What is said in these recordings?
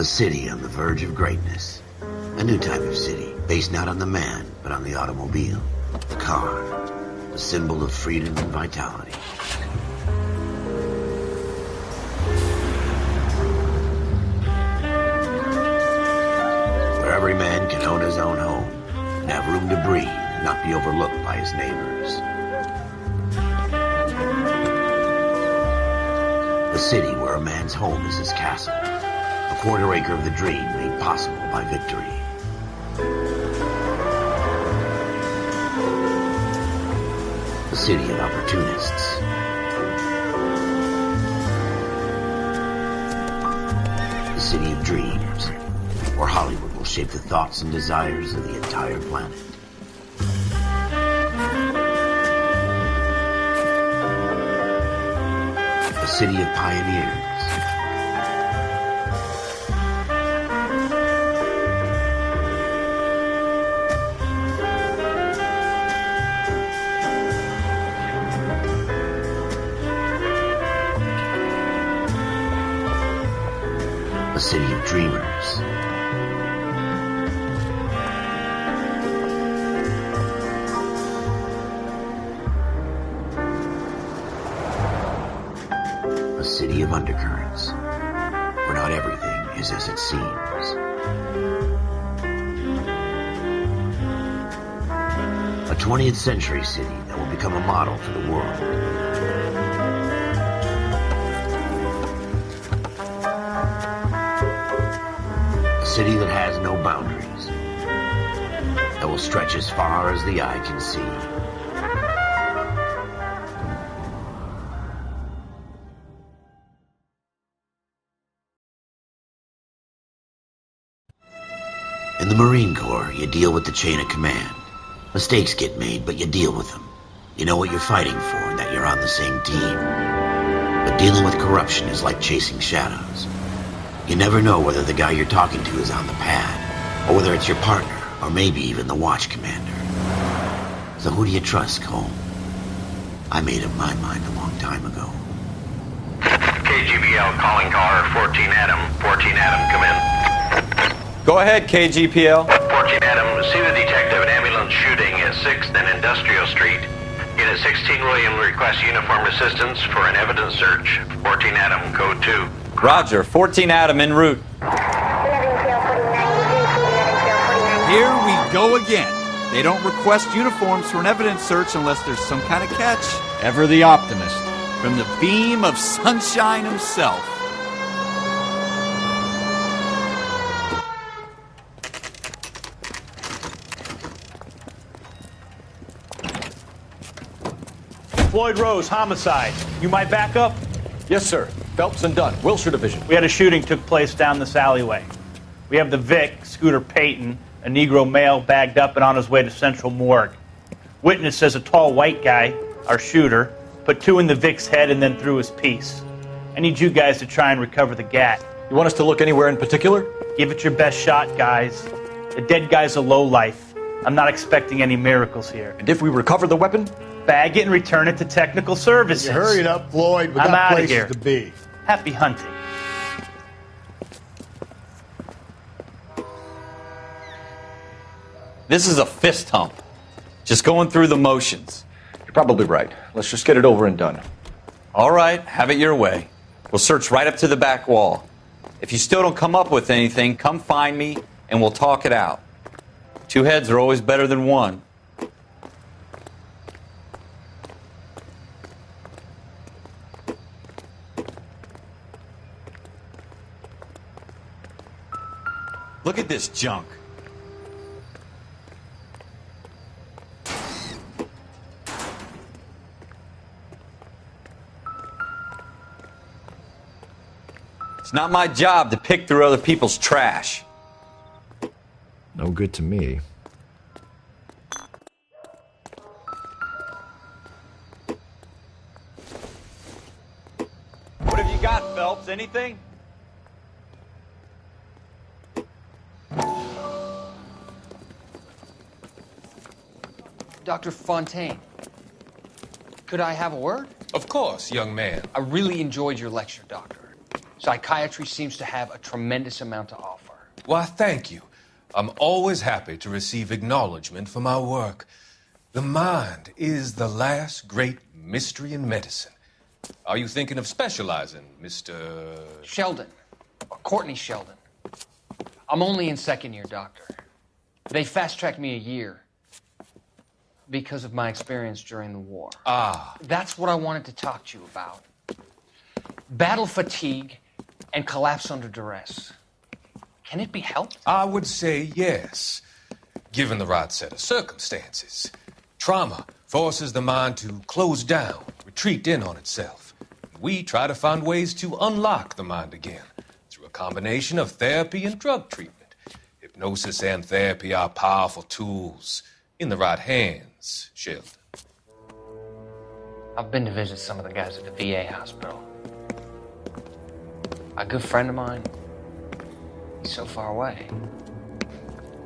A city on the verge of greatness. A new type of city, based not on the man, but on the automobile. The car. The symbol of freedom and vitality. Where every man can own his own home, and have room to breathe, and not be overlooked by his neighbors. The city where a man's home is his castle. A quarter acre of the dream made possible by victory. The city of opportunists. The city of dreams, where Hollywood will shape the thoughts and desires of the entire planet. The city of pioneers. A city of dreamers. A city of undercurrents, where not everything is as it seems. A 20th century city that will become a model for the world. A city that has no boundaries, that will stretch as far as the eye can see. In the Marine Corps, you deal with the chain of command. Mistakes get made, but you deal with them. You know what you're fighting for and that you're on the same team. But dealing with corruption is like chasing shadows. You never know whether the guy you're talking to is on the pad, or whether it's your partner, or maybe even the watch commander. So who do you trust, Cole? I made up my mind a long time ago. KGBL calling car 14 Adam. 14 Adam, come in. Go ahead, KGPL. 14 Adam, see the detective, an ambulance shooting at 6th and Industrial Street. Unit 16 William requests uniform assistance for an evidence search. 14 Adam, code 2. Roger, 14 Adam en route. Here we go again. They don't request uniforms for an evidence search unless there's some kind of catch. Ever the optimist. From the beam of sunshine himself. Floyd Rose, homicide. You might back up? Yes, sir. Phelps and Dunn, Wilshire Division. We had a shooting took place down this alleyway. We have the Vic, Scooter Payton, a Negro male bagged up and on his way to Central Morgue. Witness says a tall white guy, our shooter, put 2 in the Vic's head and then threw his piece. I need you guys to try and recover the gat. You want us to look anywhere in particular? Give it your best shot, guys. The dead guy's a lowlife. I'm not expecting any miracles here. And if we recover the weapon? Bag it and return it to technical services. You hurry it up, Floyd. We got places to be. Happy hunting. This is a fist hump. Just going through the motions. You're probably right. Let's just get it over and done. All right, have it your way. We'll search right up to the back wall. If you still don't come up with anything, come find me and we'll talk it out. 2 heads are always better than 1. Look at this junk. It's not my job to pick through other people's trash. No good to me. What have you got, Phelps? Anything? Dr. Fontaine, could I have a word? Of course, young man. I really enjoyed your lecture, Doctor. Psychiatry seems to have a tremendous amount to offer. Why, thank you. I'm always happy to receive acknowledgement for my work. The mind is the last great mystery in medicine. Are you thinking of specializing, Mr. Sheldon, or Courtney Sheldon. I'm only in second year, doctor. They fast-tracked me a year because of my experience during the war. Ah. That's what I wanted to talk to you about. Battle fatigue and collapse under duress. Can it be helped? I would say yes, given the right set of circumstances. Trauma forces the mind to close down, retreat in on itself. We try to find ways to unlock the mind again through a combination of therapy and drug treatment. Hypnosis and therapy are powerful tools in the right hands, Sheldon. I've been to visit some of the guys at the VA hospital. A good friend of mine, he's so far away.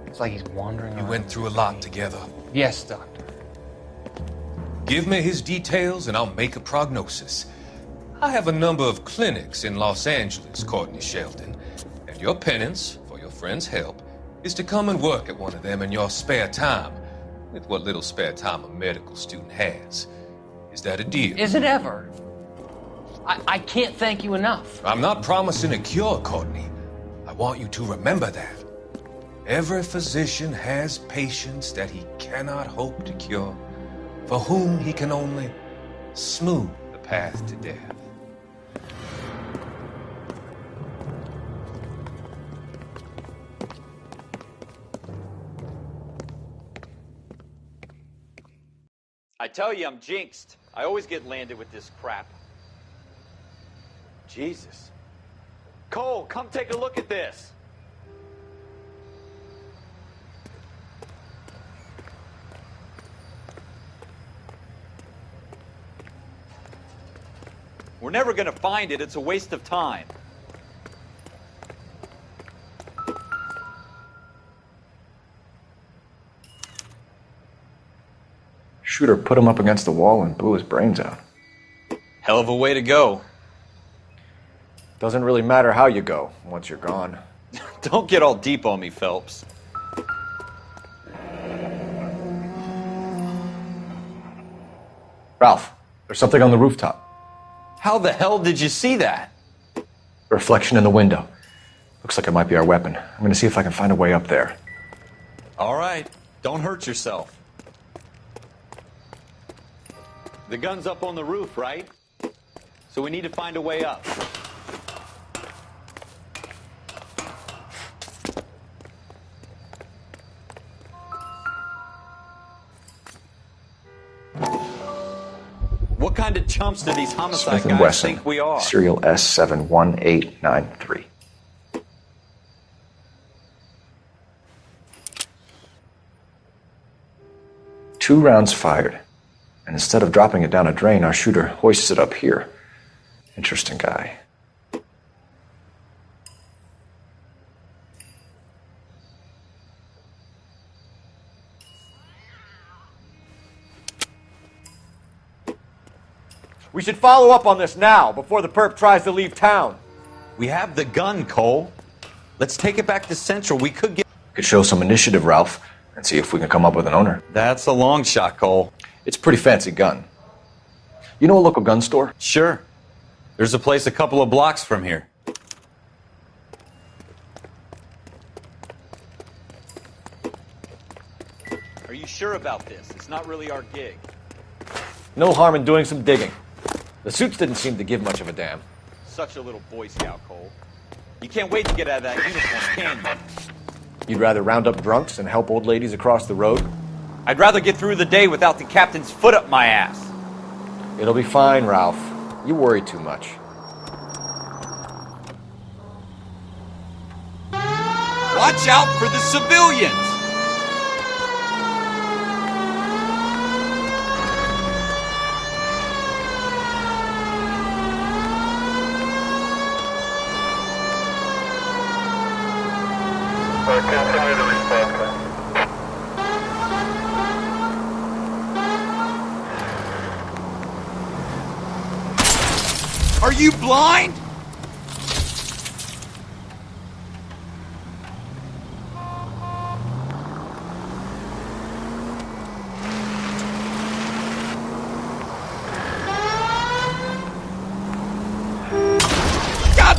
It's like he's wandering around. You went through a lot together. Yes, doctor. Give me his details and I'll make a prognosis. I have a number of clinics in Los Angeles, Courtney Sheldon, and your penance, for your friend's help, is to come and work at one of them in your spare time, with what little spare time a medical student has. Is that a deal? Is it ever? I can't thank you enough. I'm not promising a cure, Courtney. I want you to remember that. Every physician has patients that he cannot hope to cure, for whom he can only smooth the path to death. I tell you, I'm jinxed. I always get landed with this crap. Jesus. Cole, come take a look at this. We're never going to find it. It's a waste of time. Shooter put him up against the wall and blew his brains out. Hell of a way to go. Doesn't really matter how you go once you're gone. Don't get all deep on me, Phelps. Ralph, there's something on the rooftop. How the hell did you see that? A reflection in the window. Looks like it might be our weapon. I'm going to see if I can find a way up there. All right. Don't hurt yourself. The gun's up on the roof, right? So we need to find a way up. What kind of chumps do these homicide Smith & guys Wesson, think we are? Serial S71893. Two rounds fired. And instead of dropping it down a drain, our shooter hoists it up here. Interesting guy. We should follow up on this now, before the perp tries to leave town. We have the gun, Cole. Let's take it back to Central. We could show some initiative, Ralph, and see if we can come up with an owner. That's a long shot, Cole. It's a pretty fancy gun. You know a local gun store? Sure. There's a place a couple of blocks from here. Are you sure about this? It's not really our gig. No harm in doing some digging. The suits didn't seem to give much of a damn. Such a little Boy Scout, Cole. You can't wait to get out of that uniform, can you? You'd rather round up drunks and help old ladies across the road? I'd rather get through the day without the captain's foot up my ass. It'll be fine, Ralph. You worry too much. Watch out for the civilians! Continue the response. Are you blind?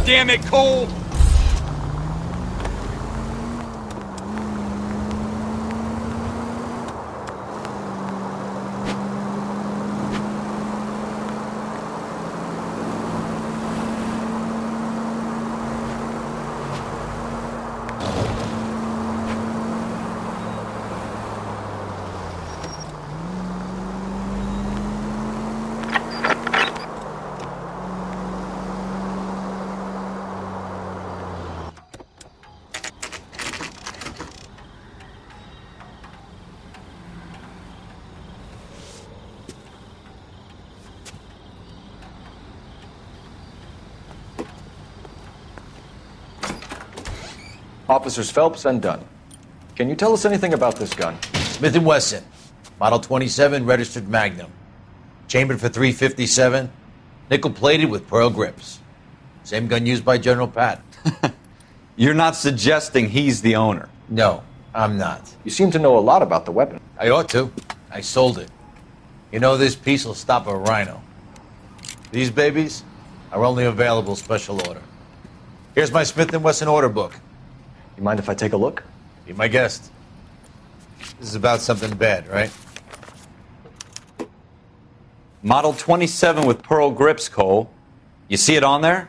damn it, Cole! Officers Phelps and Dunn. Can you tell us anything about this gun? Smith & Wesson, Model 27, registered Magnum. Chambered for .357, nickel-plated with pearl grips. Same gun used by General Patton. You're not suggesting he's the owner? No, I'm not. You seem to know a lot about the weapon. I ought to. I sold it. You know, this piece will stop a rhino. These babies are only available special order. Here's my Smith & Wesson order book. You mind if I take a look? Be my guest. This is about something bad, right? Model 27 with pearl grips, Cole. You see it on there?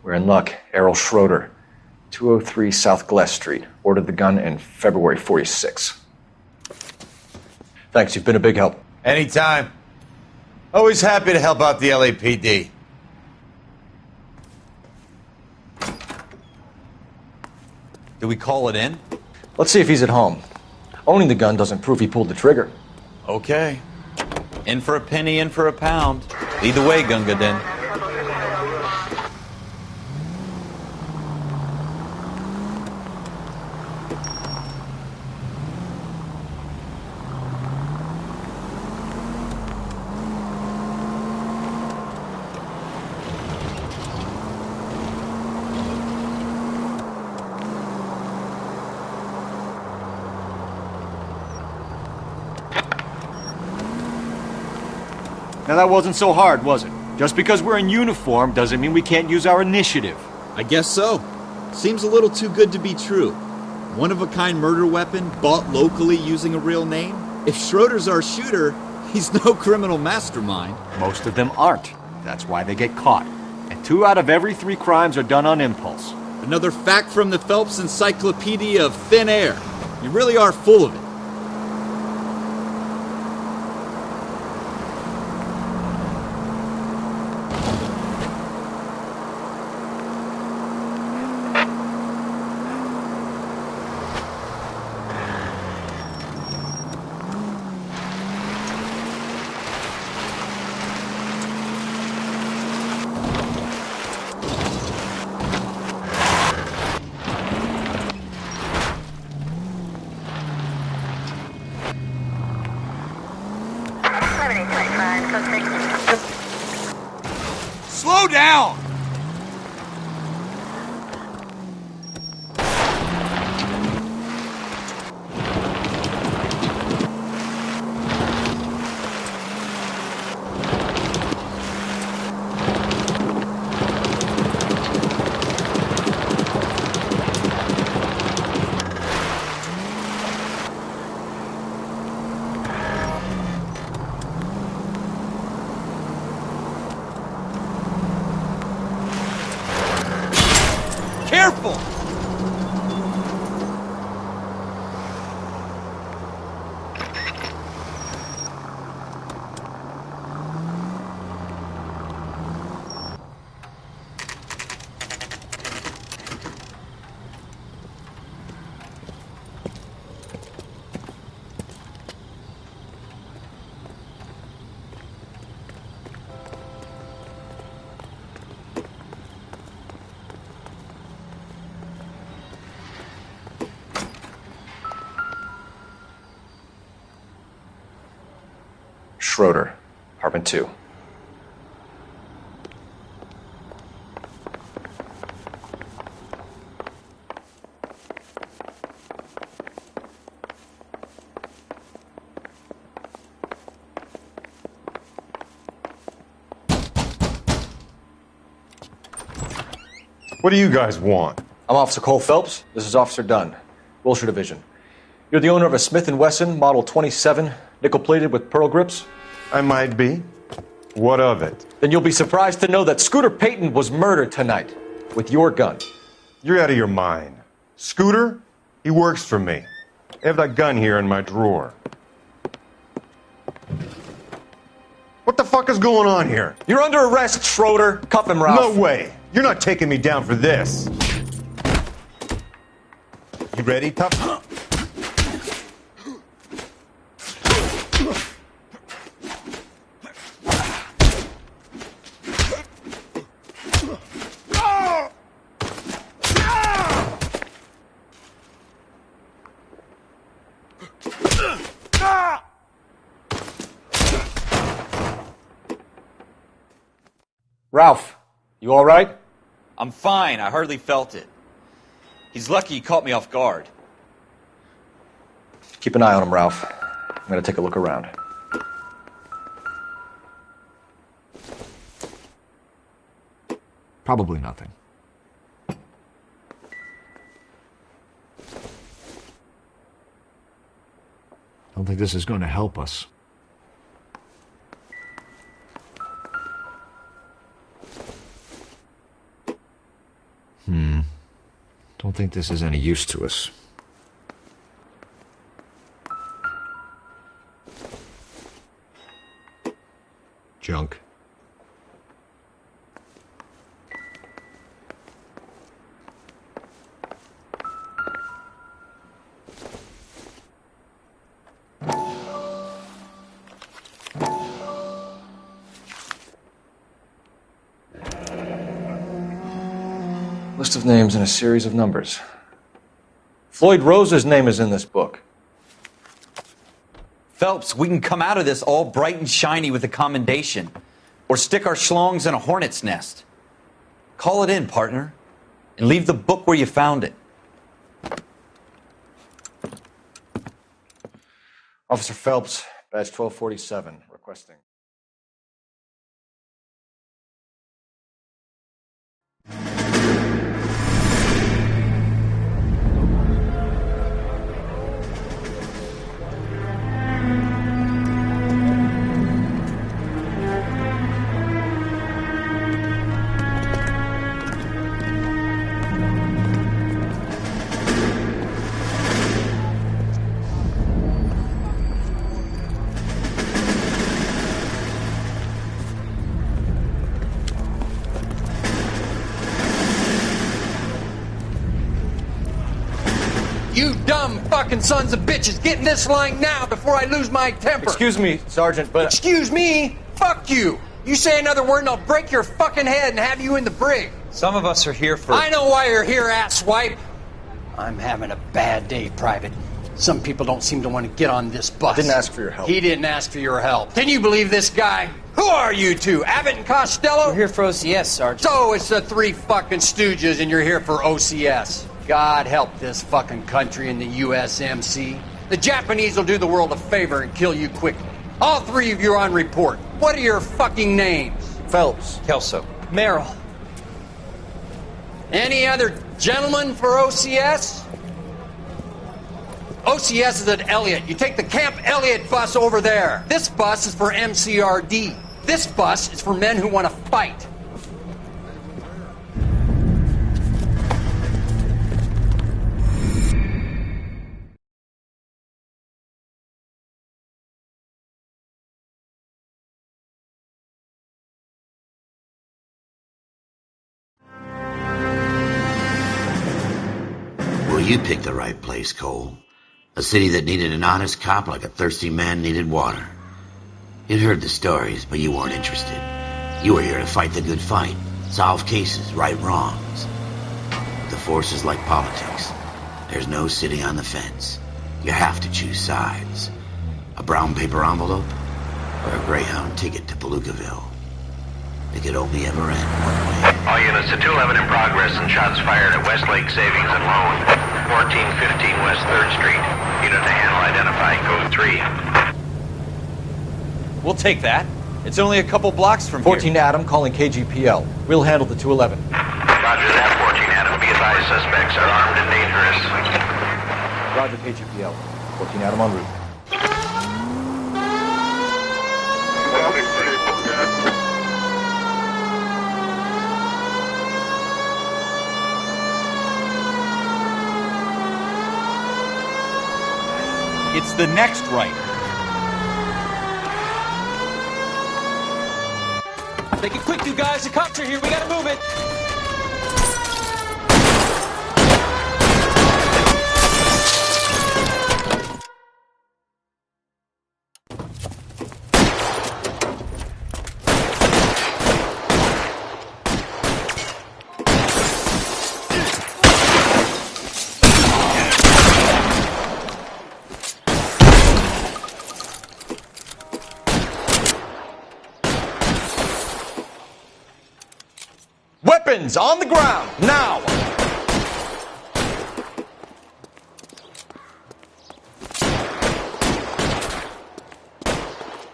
We're in luck. Errol Schroeder, 203 South Glass Street. Ordered the gun in February '46. Thanks, you've been a big help. Anytime. Always happy to help out the LAPD. Do we call it in? Let's see if he's at home. Owning the gun doesn't prove he pulled the trigger. Okay. In for a penny, in for a pound. Lead the way, Gunga Din. Now that wasn't so hard, was it? Just because we're in uniform doesn't mean we can't use our initiative. I guess so. Seems a little too good to be true. One-of-a-kind murder weapon bought locally using a real name? If Schroeder's our shooter, he's no criminal mastermind. Most of them aren't. That's why they get caught. And 2 out of every 3 crimes are done on impulse. Another fact from the Phelps Encyclopedia of Thin Air. You really are full of it. Slow down! Schroeder, apartment 2. What do you guys want? I'm Officer Cole Phelps. This is Officer Dunn, Wilshire Division. You're the owner of a Smith & Wesson Model 27, nickel-plated with pearl grips? I might be. What of it? Then you'll be surprised to know that Scooter Payton was murdered tonight with your gun. You're out of your mind. Scooter? He works for me. I have that gun here in my drawer. What the fuck is going on here? You're under arrest, Schroeder. Cuff him, Ralph. No way. You're not taking me down for this. You ready, tough? Ralph, you all right? I'm fine. I hardly felt it. He's lucky he caught me off guard. Keep an eye on him, Ralph. I'm going to take a look around. Probably nothing. I don't think this is going to help us. Don't think this is any use to us. Junk. List of names and a series of numbers. Floyd Rose's name is in this book. Phelps, we can come out of this all bright and shiny with a commendation. Or stick our schlongs in a hornet's nest. Call it in, partner. And leave the book where you found it. Officer Phelps, badge 1247, requesting. You dumb fucking sons of bitches, get in this line now before I lose my temper. Excuse me, Sergeant, but... Excuse me? Fuck you. You say another word and I'll break your fucking head and have you in the brig. Some of us are here for... I know why you're here, asswipe. I'm having a bad day, Private. Some people don't seem to want to get on this bus. I didn't ask for your help. He didn't ask for your help. Can you believe this guy? Who are you two? Abbott and Costello? We're here for OCS, Sergeant. So it's the three fucking stooges and you're here for OCS. God help this fucking country and the USMC. The Japanese will do the world a favor and kill you quickly. All three of you are on report. What are your fucking names? Phelps. Kelso. Merrill. Any other gentlemen for OCS? OCS is at Elliott. You take the Camp Elliott bus over there. This bus is for MCRD. This bus is for men who want to fight. Well, you picked the right place, Cole. A city that needed an honest cop like a thirsty man needed water. You'd heard the stories, but you weren't interested. You were here to fight the good fight, solve cases, right wrongs. The force is like politics. There's no sitting on the fence. You have to choose sides. A brown paper envelope or a Greyhound ticket to Palookaville. It could only ever end one way. All units to 211 in progress and shots fired at Westlake Savings and Loan, 1415 West 3rd Street. Unit to handle identify, code 3. We'll take that. It's only a couple blocks from 14 Adam calling KGPL. We'll handle the 211. Roger that, 14 Adam. Be advised, suspects are armed and dangerous. Roger KGPL. 14 Adam en route. It's the next right. Make it quick, you guys. The cops are here. We gotta move it. Weapons on the ground, now!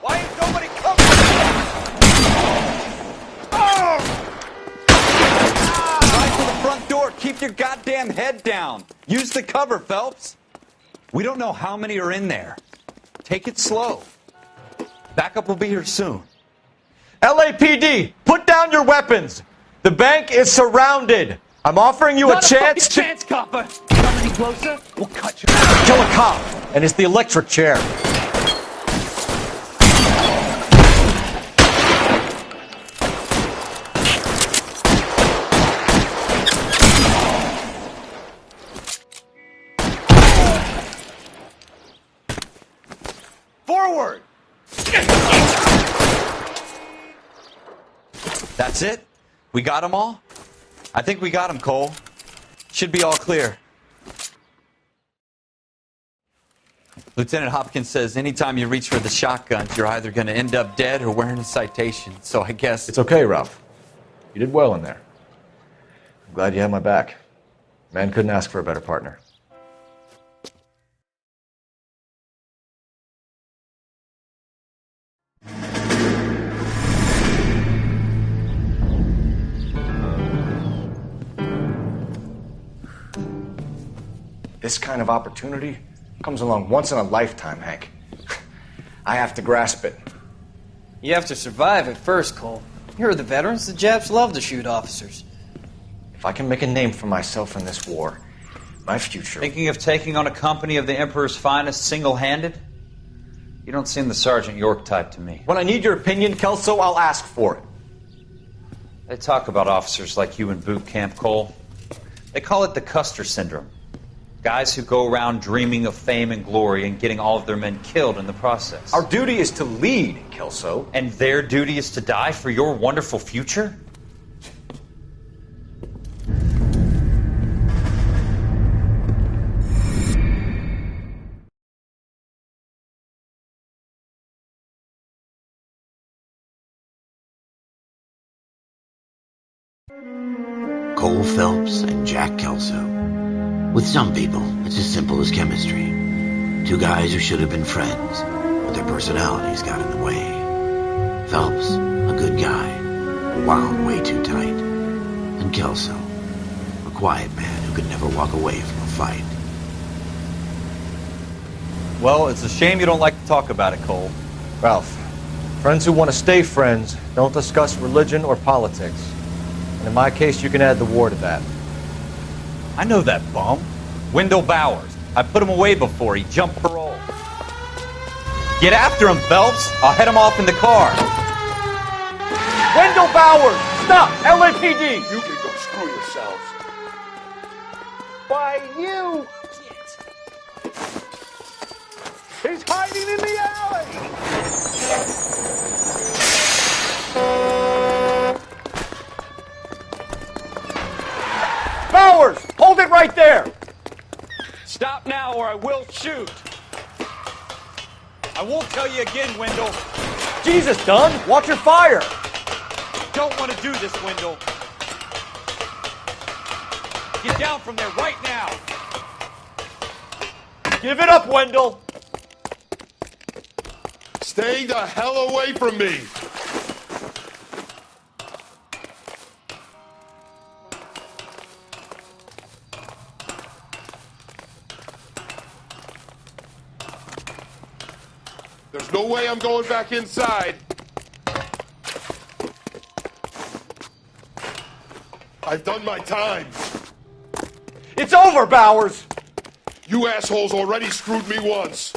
Why ain't nobody coming? Right to the front door. Keep your goddamn head down. Use the cover, Phelps. We don't know how many are in there. Take it slow. Backup will be here soon. LAPD, put down your weapons! The bank is surrounded. I'm offering you a chance to... chance, copper. Come any closer, we'll cut you. Kill a cop, and it's the electric chair. Forward! That's it? We got them all? I think we got them, Cole. Should be all clear. Lieutenant Hopkins says anytime you reach for the shotguns, you're either going to end up dead or wearing a citation. So I guess... It's okay, Ralph. You did well in there. I'm glad you had my back. Man couldn't ask for a better partner. This kind of opportunity comes along once in a lifetime, Hank. I have to grasp it. You have to survive at first, Cole. Here are the veterans. The Japs love to shoot officers. If I can make a name for myself in this war, my future... Thinking of taking on a company of the Emperor's finest single-handed? You don't seem the Sergeant York type to me. When I need your opinion, Kelso, I'll ask for it. They talk about officers like you in boot camp, Cole. They call it the Custer Syndrome. Guys who go around dreaming of fame and glory and getting all of their men killed in the process. Our duty is to lead, Kelso. And their duty is to die for your wonderful future? Cole Phelps and Jack Kelso. With some people, it's as simple as chemistry. Two guys who should have been friends, but their personalities got in the way. Phelps, a good guy, wound way too tight. And Kelso, a quiet man who could never walk away from a fight. Well, it's a shame you don't like to talk about it, Cole. Ralph, friends who want to stay friends don't discuss religion or politics. And in my case, you can add the war to that. I know that bum. Wendell Bowers. I put him away before. He jumped parole. Get after him, Phelps. I'll head him off in the car. Wendell Bowers! Stop! LAPD! You can go screw yourselves. Why, you! He's hiding in the alley! Bowers! Hold it right there! Stop now or I will shoot. I won't tell you again, Wendell. Jesus, Dunn! Watch your fire! Don't want to do this, Wendell. Get down from there right now! Give it up, Wendell! Stay the hell away from me! There's no way I'm going back inside. I've done my time. It's over, Bowers! You assholes already screwed me once.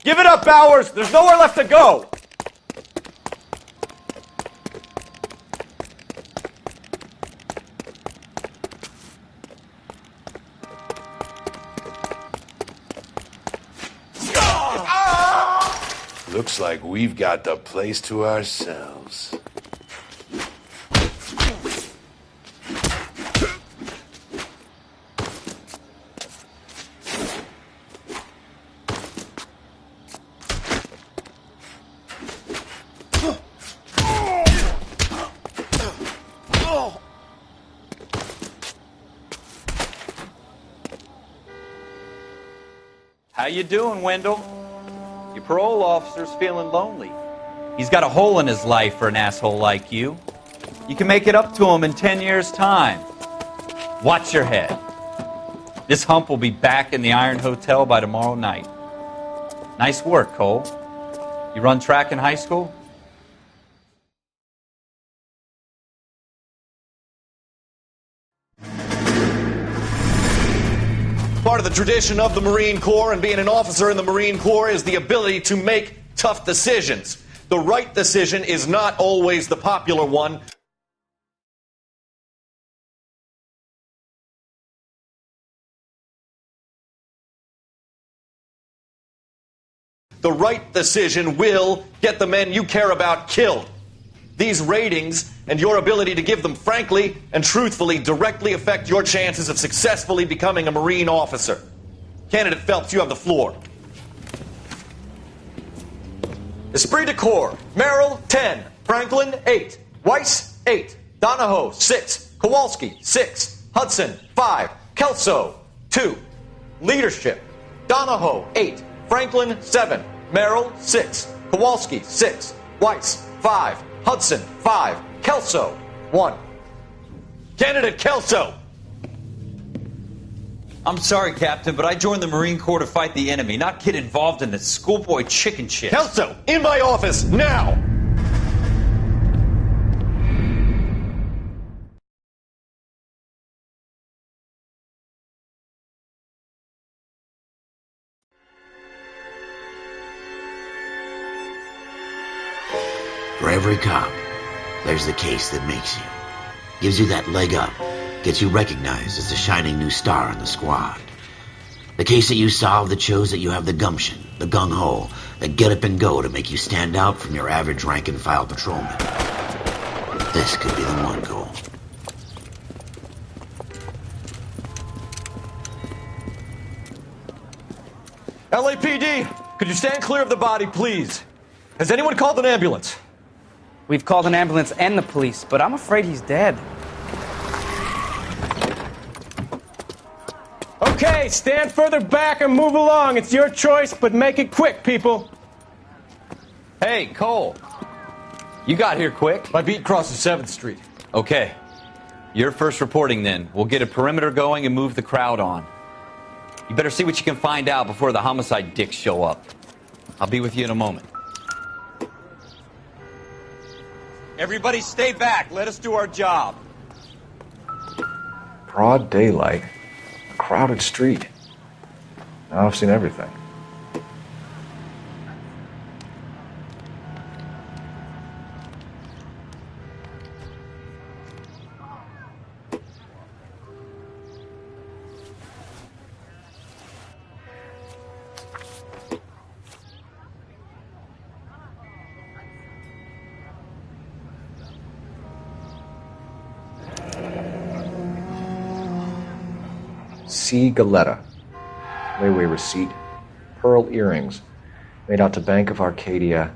Give it up, Bowers! There's nowhere left to go! Looks like we've got the place to ourselves. How you doing, Wendell? Your parole officer's feeling lonely. He's got a hole in his life for an asshole like you. You can make it up to him in 10 years' time. Watch your head. This hump will be back in the Iron Hotel by tomorrow night. Nice work, Cole. You run track in high school? Part of the tradition of the Marine Corps and being an officer in the Marine Corps is the ability to make tough decisions. The right decision is not always the popular one. The right decision will get the men you care about killed. These ratings and your ability to give them frankly and truthfully directly affect your chances of successfully becoming a Marine officer. Candidate Phelps, you have the floor. Esprit de Corps, Merrill, 10. Franklin, 8. Weiss, 8. Donahoe, 6. Kowalski, 6. Hudson, 5. Kelso, 2. Leadership, Donahoe, 8. Franklin, 7. Merrill, 6. Kowalski, 6. Weiss, 5. Hudson, 5. Kelso, 1. Candidate Kelso! I'm sorry, Captain, but I joined the Marine Corps to fight the enemy, not get involved in this schoolboy chicken shit. Kelso, in my office, now! For every cop, there's the case that makes you. Gives you that leg up. Gets you recognized as the shining new star in the squad. The case that you solve that shows that you have the gumption, the gung-ho, the get up and go to make you stand out from your average rank-and-file patrolman. This could be the one, Cole. LAPD, could you stand clear of the body, please? Has anyone called an ambulance? We've called an ambulance and the police, but I'm afraid he's dead. Okay, stand further back and move along. It's your choice, but make it quick, people. Hey, Cole. You got here quick. My beat crosses 7th Street. Okay. You're first reporting then. We'll get a perimeter going and move the crowd on. You better see what you can find out before the homicide dicks show up. I'll be with you in a moment. Everybody stay back. Let us do our job. Broad daylight. A crowded street. Now I've seen everything. C. Galetta, layaway receipt, pearl earrings, made out to Bank of Arcadia.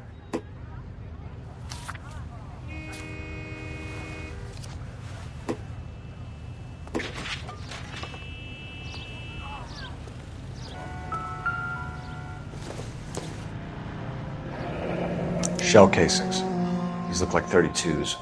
Shell casings. These look like 32s.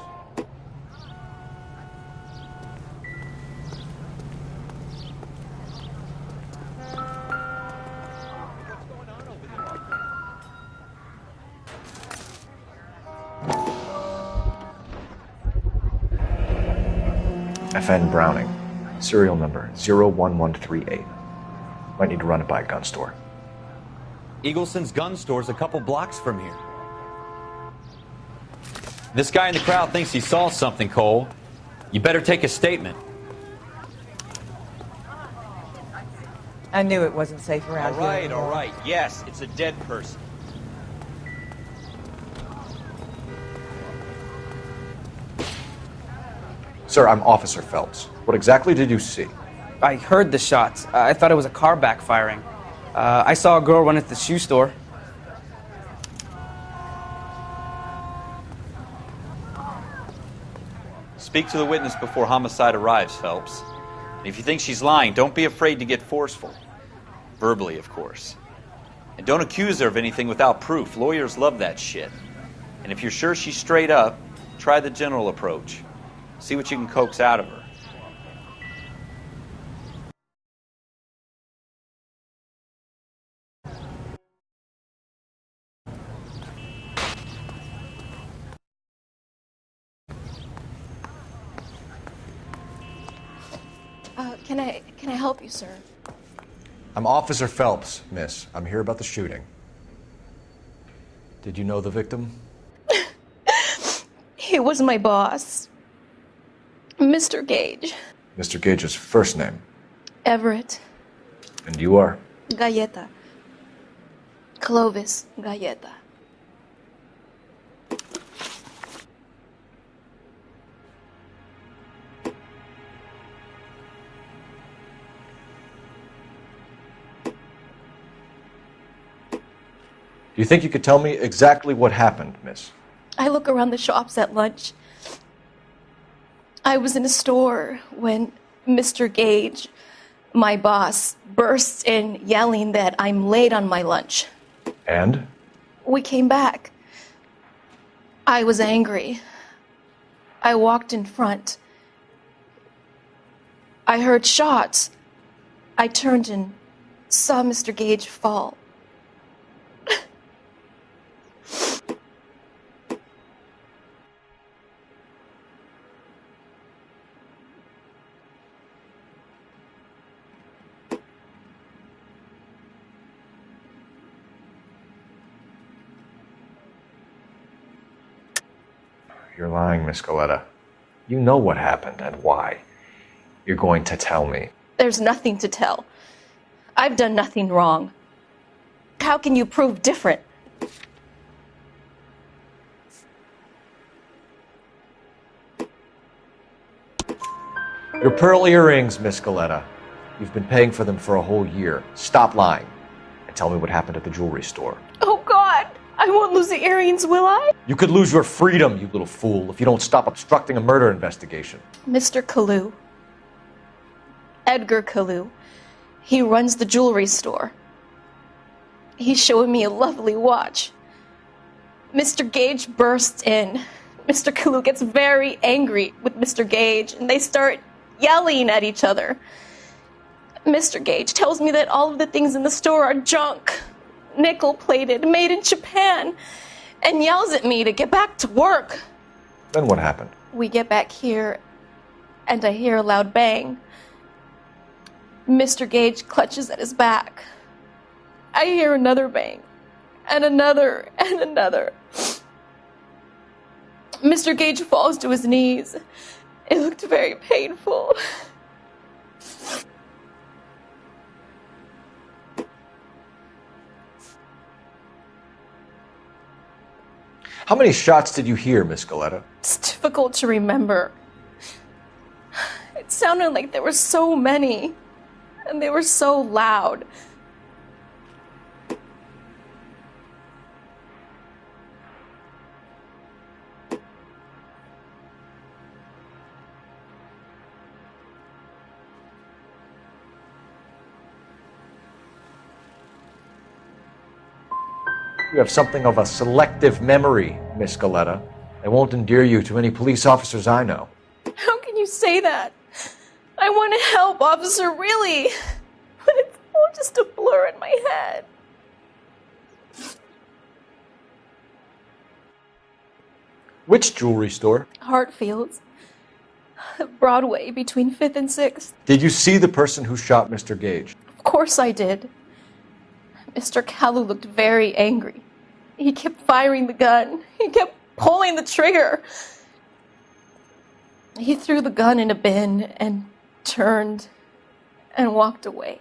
FN Browning. Serial number 01138. Might need to run it by a gun store. Eagleson's gun store's a couple blocks from here. This guy in the crowd thinks he saw something, Cole. You better take a statement. I knew it wasn't safe around here. All right. Yes, it's a dead person. Sir, I'm Officer Phelps. What exactly did you see? I heard the shots. I thought it was a car backfiring. I saw a girl run into the shoe store. Speak to the witness before homicide arrives, Phelps. And if you think she's lying, don't be afraid to get forceful. Verbally, of course. And don't accuse her of anything without proof. Lawyers love that shit. And if you're sure she's straight up, try the general approach. See what you can coax out of her. Can I help you, sir? I'm Officer Phelps, miss. I'm here about the shooting. Did you know the victim? He was my boss, Mr. Gage. Mr. Gage's first name. Everett. And you are? Galleta. Clovis Galleta. Do you think you could tell me exactly what happened, miss? I look around the shops at lunch. I was in a store when Mr. Gage, my boss, bursts in yelling that I'm late on my lunch. And? We came back. I was angry. I walked in front. I heard shots. I turned and saw Mr. Gage fall. You're lying, Miss Galleta. You know what happened and why. You're going to tell me. There's nothing to tell. I've done nothing wrong. How can you prove different? Your pearl earrings, Miss Galleta. You've been paying for them for a whole year. Stop lying and tell me what happened at the jewelry store. Oh, God! I won't lose the earrings, will I? You could lose your freedom, you little fool, if you don't stop obstructing a murder investigation. Mr. Kalu. Edgar Kalu. He runs the jewelry store. He's showing me a lovely watch. Mr. Gage bursts in. Mr. Kalu gets very angry with Mr. Gage, and they start yelling at each other. Mr. Gage tells me that all of the things in the store are junk, nickel-plated, made in Japan, and yells at me to get back to work. Then what happened? We get back here, and I hear a loud bang. Mr. Gage clutches at his back. I hear another bang, and another, and another. Mr. Gage falls to his knees. It looked very painful. How many shots did you hear, Miss Galleta? It's difficult to remember. It sounded like there were so many, and they were so loud. You have something of a selective memory, Miss Galetta. They won't endear you to any police officers I know. How can you say that? I want to help, officer, really. But it's all just a blur in my head. Which jewelry store? Hartfield's. Broadway, between 5th and 6th. Did you see the person who shot Mr. Gage? Of course I did. Mr. Kalu looked very angry. He kept firing the gun. He kept pulling the trigger. He threw the gun in a bin and turned and walked away.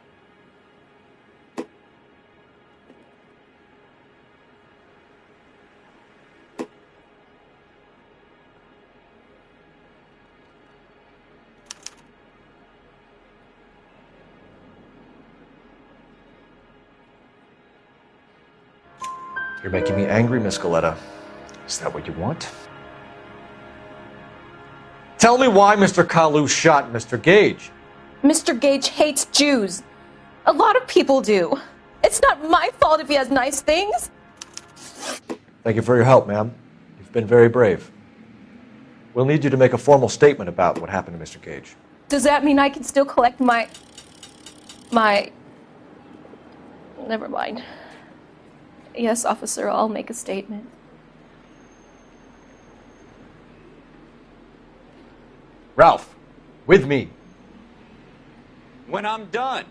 You're making me angry, Miss Galetta. Is that what you want? Tell me why Mr. Kalu shot Mr. Gage. Mr. Gage hates Jews. A lot of people do. It's not my fault if he has nice things. Thank you for your help, ma'am. You've been very brave. We'll need you to make a formal statement about what happened to Mr. Gage. Does that mean I can still collect my... Never mind. Yes, officer, I'll make a statement. Ralph, with me. When I'm done.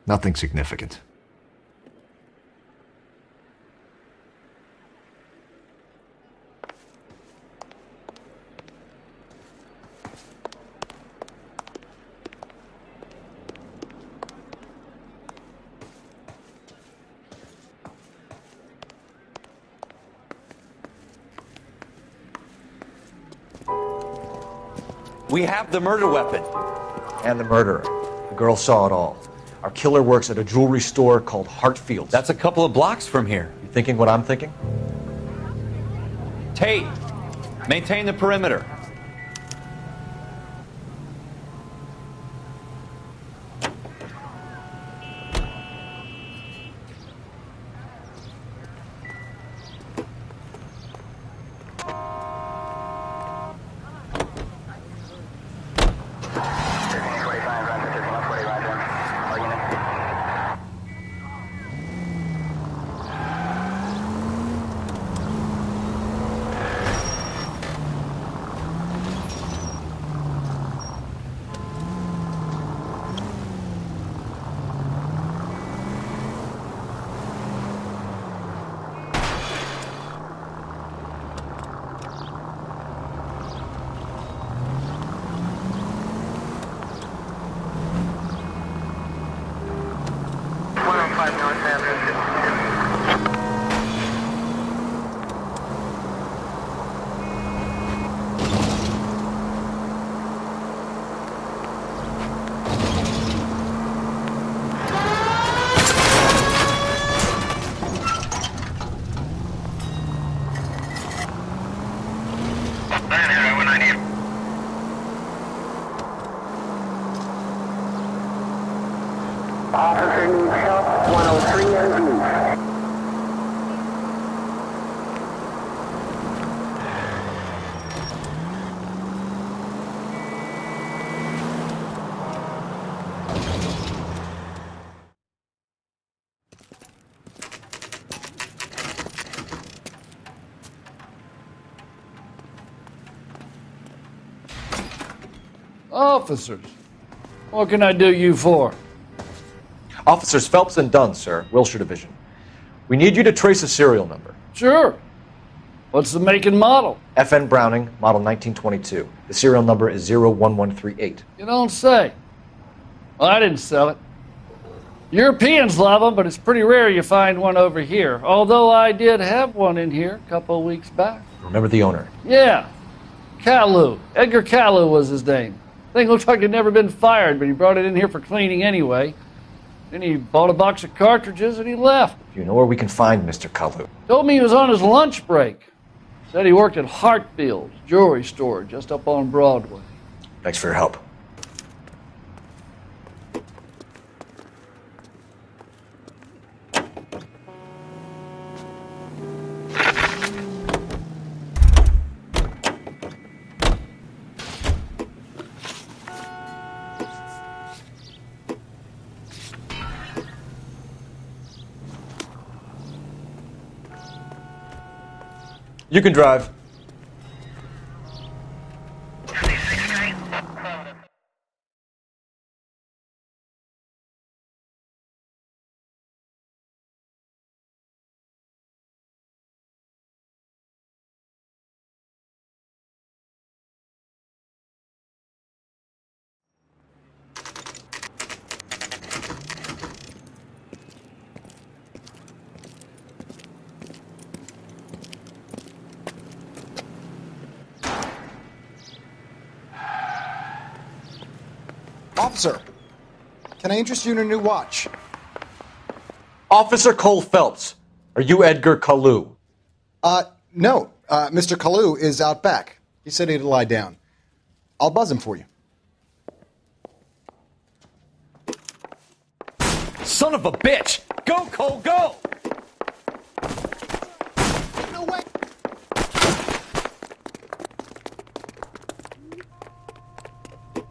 Nothing significant. We have the murder weapon. And the murderer. The girl saw it all. Our killer works at a jewelry store called Hartfield's. That's a couple of blocks from here. You thinking what I'm thinking? Tate, maintain the perimeter. Officer needs help, 103 and east. Officers, what can I do you for? Officers Phelps and Dunn, sir, Wilshire Division. We need you to trace a serial number. Sure. What's the make and model? FN Browning, model 1922. The serial number is 01138. You don't say. Well, I didn't sell it. Europeans love them, but it's pretty rare you find one over here. Although I did have one in here a couple of weeks back. Remember the owner? Yeah. Caillou. Edgar Caillou was his name. Thing looked like he'd never been fired, but he brought it in here for cleaning anyway. Then he bought a box of cartridges and he left. Do you know where we can find Mr. Caillou? Told me he was on his lunch break. Said he worked at Hartfield's jewelry store just up on Broadway. Thanks for your help. You can drive. Officer, can I interest you in a new watch? Officer Cole Phelps, are you Edgar Caillou? No. Mr. Caillou is out back. He said he'd lie down. I'll buzz him for you. Son of a bitch! Go, Cole, go! No way!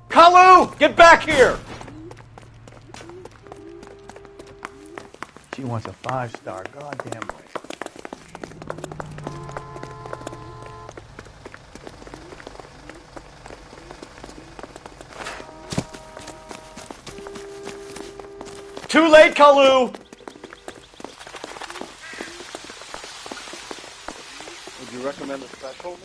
Caillou, get back here! She wants a 5-star, goddamn right. Too late, Caillou! Would you recommend a special?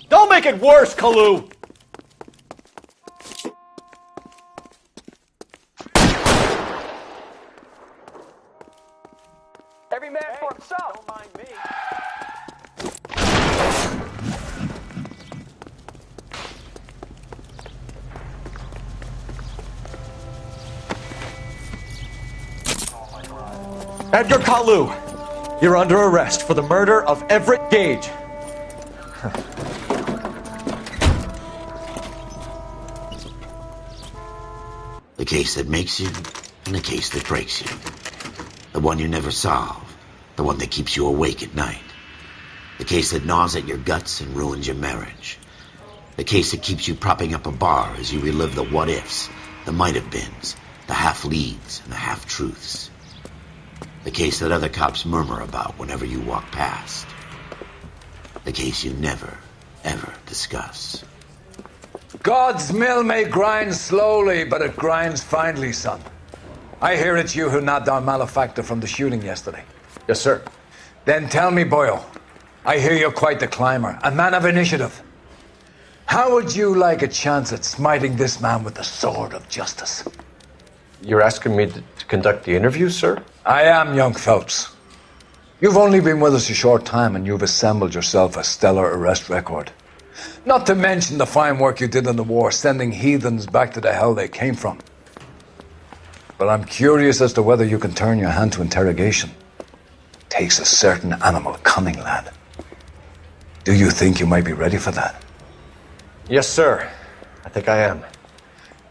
Don't make it worse, Caillou! Every man for himself. Don't mind me. Edgar Caillou, you're under arrest for the murder of Everett Gage. The case that makes you, and the case that breaks you. The one you never solve. The one that keeps you awake at night. The case that gnaws at your guts and ruins your marriage. The case that keeps you propping up a bar as you relive the what-ifs, the might-have-beens, the half-leads, and the half-truths. The case that other cops murmur about whenever you walk past. The case you never, ever discuss. God's mill may grind slowly, but it grinds finely, son. I hear it's you who nabbed our malefactor from the shooting yesterday. Yes, sir. Then tell me, Boyle, I hear you're quite the climber, a man of initiative. How would you like a chance at smiting this man with the sword of justice? You're asking me to conduct the interview, sir? I am, young Phelps. You've only been with us a short time and you've assembled yourself a stellar arrest record. Not to mention the fine work you did in the war, sending heathens back to the hell they came from. But I'm curious as to whether you can turn your hand to interrogation. Takes a certain animal cunning, lad. Do you think you might be ready for that? Yes, sir. I think I am.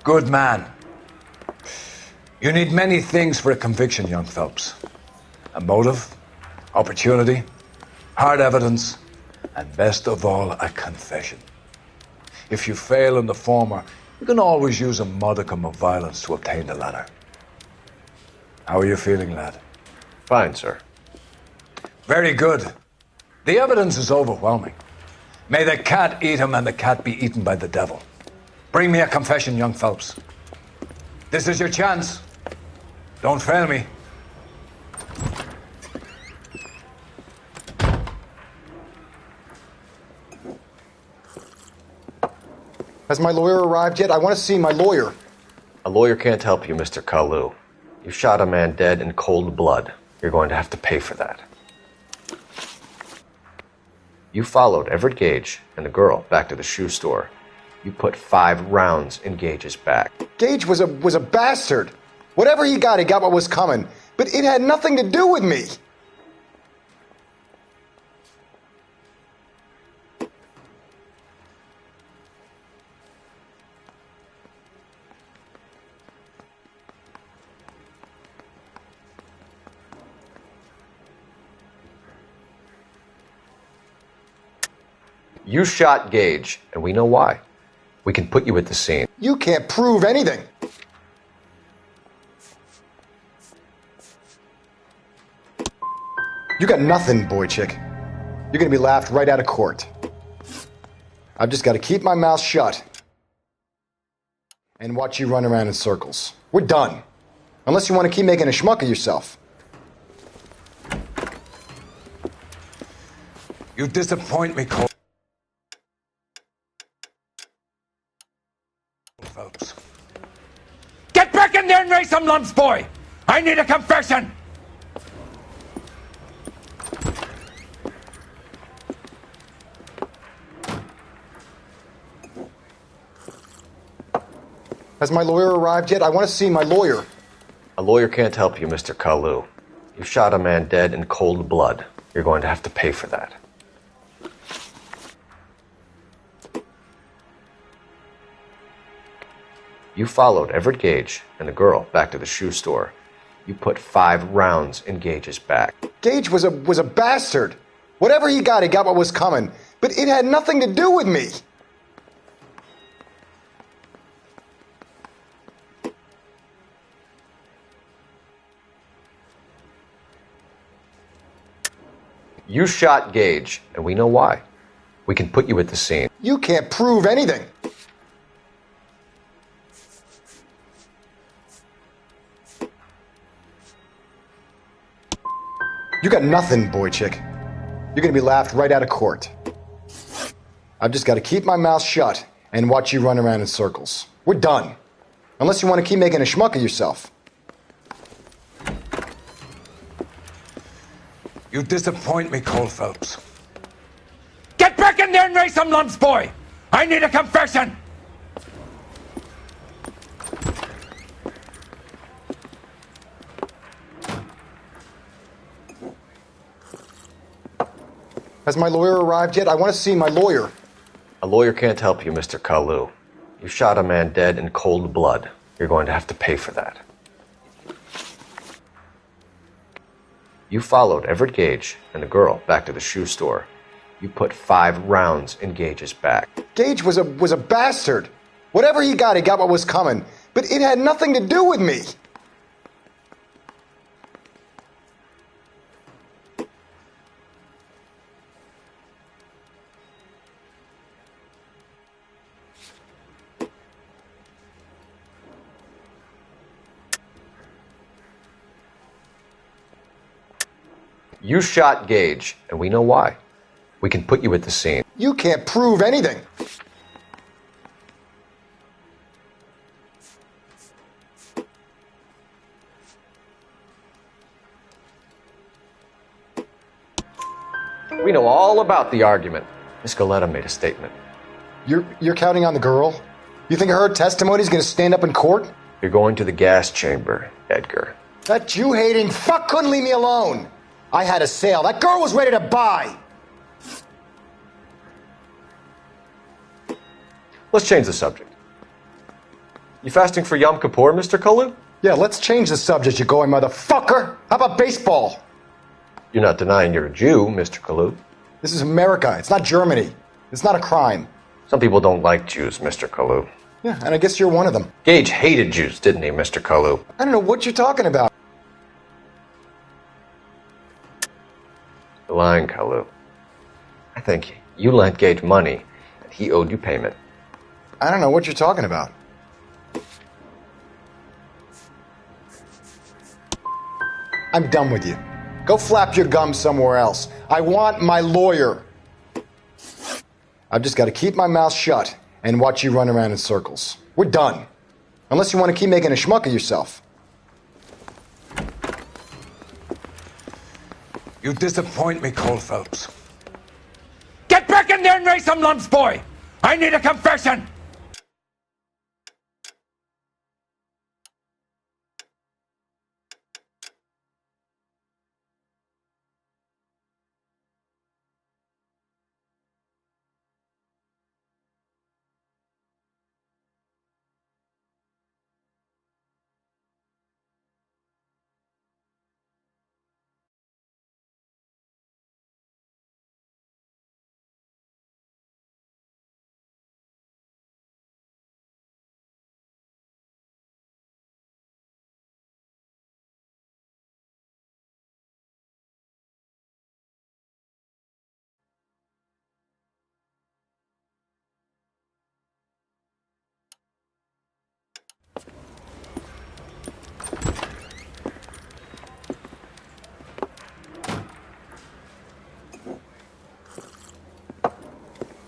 Good man. You need many things for a conviction, young Phelps. A motive, opportunity, hard evidence, and best of all, a confession. If you fail in the former, you can always use a modicum of violence to obtain the latter. How are you feeling, lad? Fine, sir. Very good. The evidence is overwhelming. May the cat eat him and the cat be eaten by the devil. Bring me a confession, young Phelps. This is your chance. Don't fail me. Has my lawyer arrived yet? I want to see my lawyer. A lawyer can't help you, Mr. Kalu. You shot a man dead in cold blood. You're going to have to pay for that. You followed Everett Gage and the girl back to the shoe store. You put 5 rounds in Gage's back. Gage was a bastard. Whatever he got what was coming. But it had nothing to do with me. You shot Gage, and we know why. We can put you at the scene. You can't prove anything. You got nothing, boy chick. You're gonna be laughed right out of court. I've just got to keep my mouth shut and watch you run around in circles. We're done. Unless you want to keep making a schmuck of yourself. You disappoint me, Cole. Phelps. Get back in there and raise some lumps, boy! I need a confession! Has my lawyer arrived yet? I want to see my lawyer. A lawyer can't help you, Mr. Kalu. You shot a man dead in cold blood. You're going to have to pay for that. You followed Everett Gage and the girl back to the shoe store. You put 5 rounds in Gage's back. Gage was a bastard. Whatever he got what was coming. But it had nothing to do with me. You shot Gage, and we know why. We can put you at the scene. You can't prove anything. You got nothing, boy chick. You're gonna be laughed right out of court. I've just got to keep my mouth shut and watch you run around in circles. We're done. Unless you want to keep making a schmuck of yourself. You disappoint me, Cole Phelps. Get back in there and raise some lumps, boy! I need a confession! Has my lawyer arrived yet? I want to see my lawyer. A lawyer can't help you, Mr. Kalu. You shot a man dead in cold blood. You're going to have to pay for that. You followed Everett Gage and the girl back to the shoe store. You put 5 rounds in Gage's back. Gage was a bastard. Whatever he got what was coming. But it had nothing to do with me. You shot Gage, and we know why. We can put you at the scene. You can't prove anything. We know all about the argument. Miss Goleta made a statement. You're counting on the girl? You think her testimony is going to stand up in court? You're going to the gas chamber, Edgar. That Jew-hating fuck couldn't leave me alone. I had a sale. That girl was ready to buy. Let's change the subject. You fasting for Yom Kippur, Mr. Kalu? Yeah, let's change the subject, you going motherfucker. How about baseball? You're not denying you're a Jew, Mr. Kalu. This is America. It's not Germany. It's not a crime. Some people don't like Jews, Mr. Kalu. Yeah, and I guess you're one of them. Gage hated Jews, didn't he, Mr. Kalu? I don't know what you're talking about. You're lying, Kalu. I think you lent Gage money, and he owed you payment. I don't know what you're talking about. I'm done with you. Go flap your gums somewhere else. I want my lawyer. I've just got to keep my mouth shut and watch you run around in circles. We're done. Unless you want to keep making a schmuck of yourself. You disappoint me, Cole Phelps. Get back in there and raise some lumps, boy! I need a confession!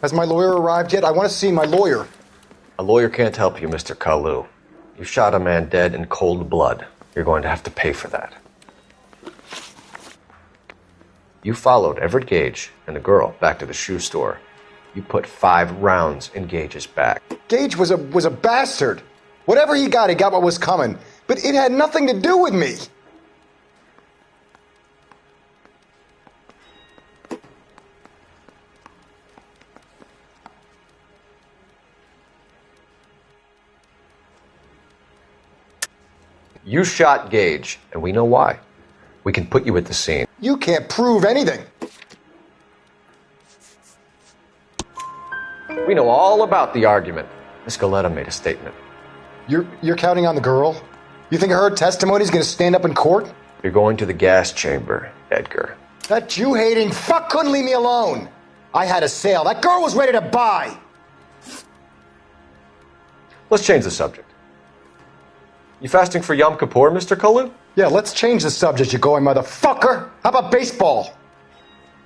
Has my lawyer arrived yet? I want to see my lawyer. A lawyer can't help you, Mr. Kalu. You shot a man dead in cold blood. You're going to have to pay for that. You followed Everett Gage and the girl back to the shoe store. You put 5 rounds in Gage's back. Gage was a bastard. Whatever he got what was coming. But it had nothing to do with me. You shot Gage, and we know why. We can put you at the scene. You can't prove anything. We know all about the argument. Miss Galetta made a statement. You're counting on the girl? You think her testimony's gonna stand up in court? You're going to the gas chamber, Edgar. That Jew-hating fuck couldn't leave me alone. I had a sale. That girl was ready to buy. Let's change the subject. You fasting for Yom Kippur, Mr. Kalu? Yeah, let's change the subject, you going motherfucker. How about baseball?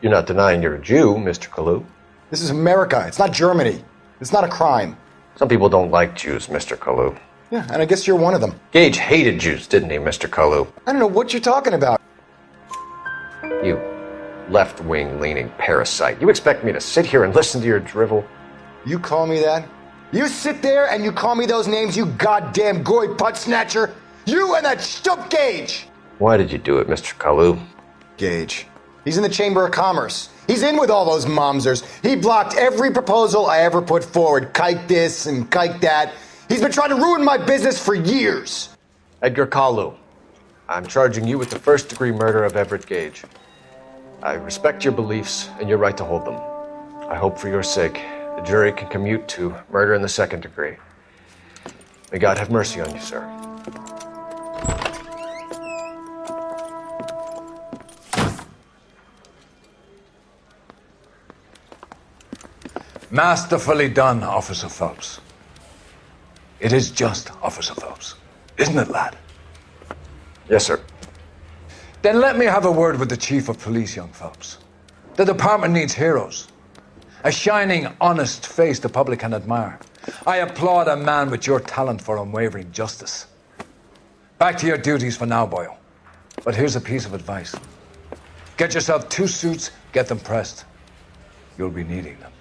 You're not denying you're a Jew, Mr. Kalu. This is America. It's not Germany. It's not a crime. Some people don't like Jews, Mr. Kalu. Yeah, and I guess you're one of them. Gage hated Jews, didn't he, Mr. Kalu? I don't know what you're talking about. You left-wing leaning parasite. You expect me to sit here and listen to your drivel? You call me that? You sit there and you call me those names, you goddamn goy putt snatcher? You and that stup Gage! Why did you do it, Mr. Kalu? Gage. He's in the Chamber of Commerce. He's in with all those momsers. He blocked every proposal I ever put forward. Kike this and kike that. He's been trying to ruin my business for years. Edgar Kalu, I'm charging you with the first-degree murder of Everett Gage. I respect your beliefs and your right to hold them. I hope for your sake the jury can commute to murder in the second degree. May God have mercy on you, sir. Masterfully done, Officer Phelps. It is just Officer Phelps. Isn't it, lad? Yes, sir. Then let me have a word with the Chief of Police, young Phelps. The department needs heroes. A shining, honest face the public can admire. I applaud a man with your talent for unwavering justice. Back to your duties for now, boyo. But here's a piece of advice. Get yourself 2 suits, get them pressed. You'll be needing them.